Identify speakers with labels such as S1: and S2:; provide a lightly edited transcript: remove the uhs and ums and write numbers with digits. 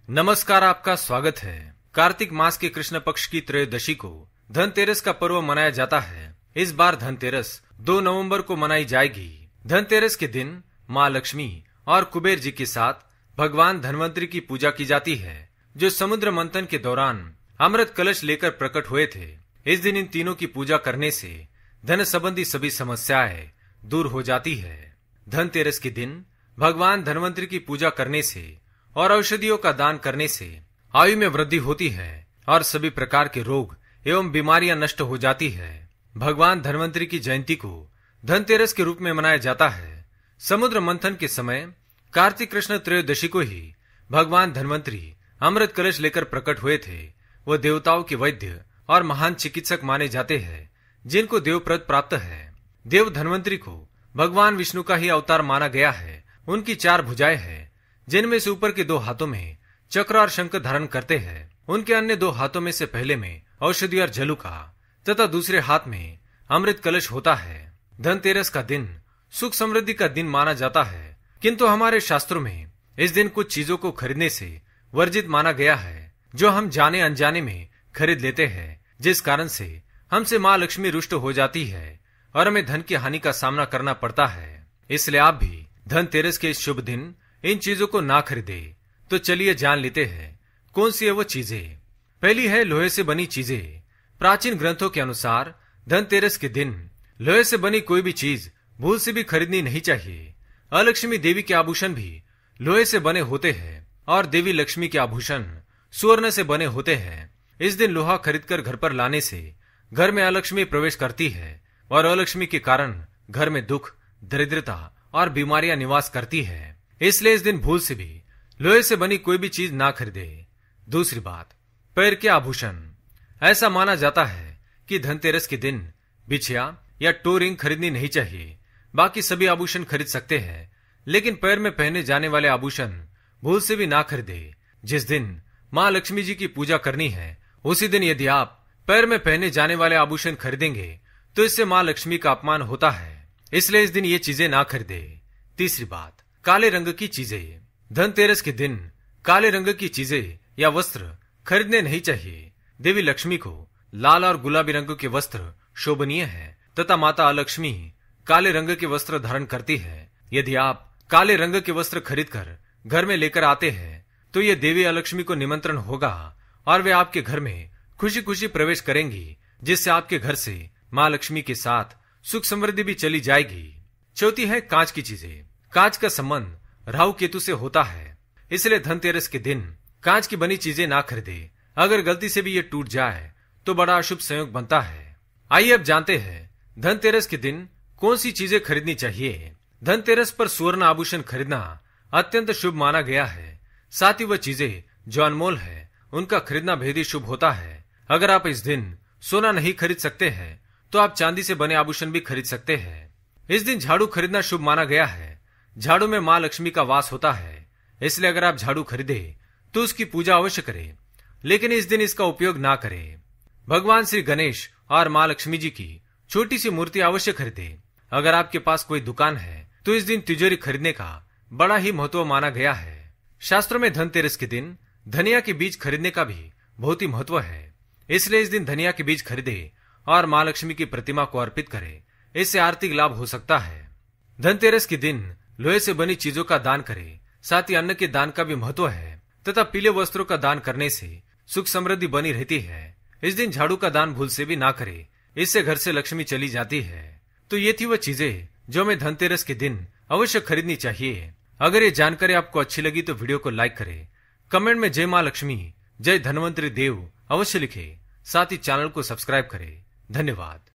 S1: नमस्कार, आपका स्वागत है। कार्तिक मास के कृष्ण पक्ष की त्रयोदशी को धनतेरस का पर्व मनाया जाता है। इस बार धनतेरस 2 नवंबर को मनाई जाएगी। धनतेरस के दिन माँ लक्ष्मी और कुबेर जी के साथ भगवान धनवंतरी की पूजा की जाती है, जो समुद्र मंथन के दौरान अमृत कलश लेकर प्रकट हुए थे। इस दिन इन तीनों की पूजा करने से धन संबंधी सभी समस्याएं दूर हो जाती है। धनतेरस के दिन भगवान धनवंतरी की पूजा करने से और औषधियों का दान करने से आयु में वृद्धि होती है और सभी प्रकार के रोग एवं बीमारियां नष्ट हो जाती है। भगवान धनवंतरी की जयंती को धनतेरस के रूप में मनाया जाता है। समुद्र मंथन के समय कार्तिक कृष्ण त्रयोदशी को ही भगवान धनवंतरी अमृत कलश लेकर प्रकट हुए थे। वो देवताओं के वैद्य और महान चिकित्सक माने जाते हैं, जिनको देवप्रद प्राप्त है। देव धनवंतरी को भगवान विष्णु का ही अवतार माना गया है। उनकी 4 भुजाएं हैं, जिनमें से ऊपर के 2 हाथों में चक्र और शंख धारण करते हैं। उनके अन्य 2 हाथों में से पहले में औषधि और जलुका तथा दूसरे हाथ में अमृत कलश होता है। धनतेरस का दिन सुख समृद्धि का दिन माना जाता है, किंतु हमारे शास्त्रों में इस दिन कुछ चीजों को खरीदने से वर्जित माना गया है, जो हम जाने अनजाने में खरीद लेते हैं, जिस कारण से हमसे माँ लक्ष्मी रुष्ट हो जाती है और हमें धन की हानि का सामना करना पड़ता है। इसलिए आप भी धनतेरस के इस शुभ दिन इन चीजों को ना खरीदे। तो चलिए जान लेते हैं कौन सी है वो चीजें। पहली है लोहे से बनी चीजें। प्राचीन ग्रंथों के अनुसार धनतेरस के दिन लोहे से बनी कोई भी चीज भूल से भी खरीदनी नहीं चाहिए। अलक्ष्मी देवी के आभूषण भी लोहे से बने होते हैं और देवी लक्ष्मी के आभूषण स्वर्ण से बने होते हैं। इस दिन लोहा खरीदकर घर पर लाने से घर में अलक्ष्मी प्रवेश करती है और अलक्ष्मी के कारण घर में दुख, दरिद्रता और बीमारियां निवास करती है। इसलिए इस दिन भूल से भी लोहे से बनी कोई भी चीज ना खरीदे। दूसरी बात, पैर के आभूषण। ऐसा माना जाता है कि धनतेरस के दिन बिछिया या टो रिंग खरीदनी नहीं चाहिए। बाकी सभी आभूषण खरीद सकते हैं, लेकिन पैर में पहने जाने वाले आभूषण भूल से भी ना खरीदे। जिस दिन माँ लक्ष्मी जी की पूजा करनी है, उसी दिन यदि आप पैर में पहने जाने वाले आभूषण खरीदेंगे तो इससे माँ लक्ष्मी का अपमान होता है। इसलिए इस दिन ये चीजें ना खरीदे। तीसरी बात, काले रंग की चीजें। धनतेरस के दिन काले रंग की चीजें या वस्त्र खरीदने नहीं चाहिए। देवी लक्ष्मी को लाल और गुलाबी रंग के वस्त्र शोभनीय है तथा माता लक्ष्मी काले रंग के वस्त्र धारण करती है। यदि आप काले रंग के वस्त्र खरीदकर घर में लेकर आते हैं तो ये देवी लक्ष्मी को निमंत्रण होगा और वे आपके घर में खुशी खुशी प्रवेश करेंगी, जिससे आपके घर से माँ लक्ष्मी के साथ सुख समृद्धि भी चली जाएगी। चौथी है कांच की चीजें। कांच का संबंध राहु केतु से होता है, इसलिए धनतेरस के दिन कांच की बनी चीजें ना खरीदे। अगर गलती से भी ये टूट जाए तो बड़ा अशुभ संयोग बनता है। आइए अब जानते हैं धनतेरस के दिन कौन सी चीजें खरीदनी चाहिए। धनतेरस पर स्वर्ण आभूषण खरीदना अत्यंत शुभ माना गया है। साथ ही वह चीजें जो अनमोल है उनका खरीदना भेदी शुभ होता है। अगर आप इस दिन सोना नहीं खरीद सकते हैं तो आप चांदी से बने आभूषण भी खरीद सकते हैं। इस दिन झाड़ू खरीदना शुभ माना गया है। झाड़ू में माँ लक्ष्मी का वास होता है, इसलिए अगर आप झाड़ू खरीदे तो उसकी पूजा अवश्य करें, लेकिन इस दिन इसका उपयोग ना करें। भगवान श्री गणेश और माँ लक्ष्मी जी की छोटी सी मूर्ति अवश्य खरीदे। अगर आपके पास कोई दुकान है तो इस दिन तिजोरी खरीदने का बड़ा ही महत्व माना गया है। शास्त्रों में धनतेरस के दिन धनिया के बीज खरीदने का भी बहुत ही महत्व है, इसलिए इस दिन धनिया के बीज खरीदे और माँ लक्ष्मी की प्रतिमा को अर्पित करें। इससे आर्थिक लाभ हो सकता है। धनतेरस के दिन लोहे से बनी चीजों का दान करें। साथ ही अन्न के दान का भी महत्व है तथा पीले वस्त्रों का दान करने से सुख समृद्धि बनी रहती है। इस दिन झाड़ू का दान भूल से भी ना करें, इससे घर से लक्ष्मी चली जाती है। तो ये थी वह चीजें जो हमें धनतेरस के दिन अवश्य खरीदनी चाहिए। अगर ये जानकारी आपको अच्छी लगी तो वीडियो को लाइक करें, कमेंट में जय माँ लक्ष्मी, जय धनवंतरी देव अवश्य लिखें। साथ ही चैनल को सब्सक्राइब करें। धन्यवाद।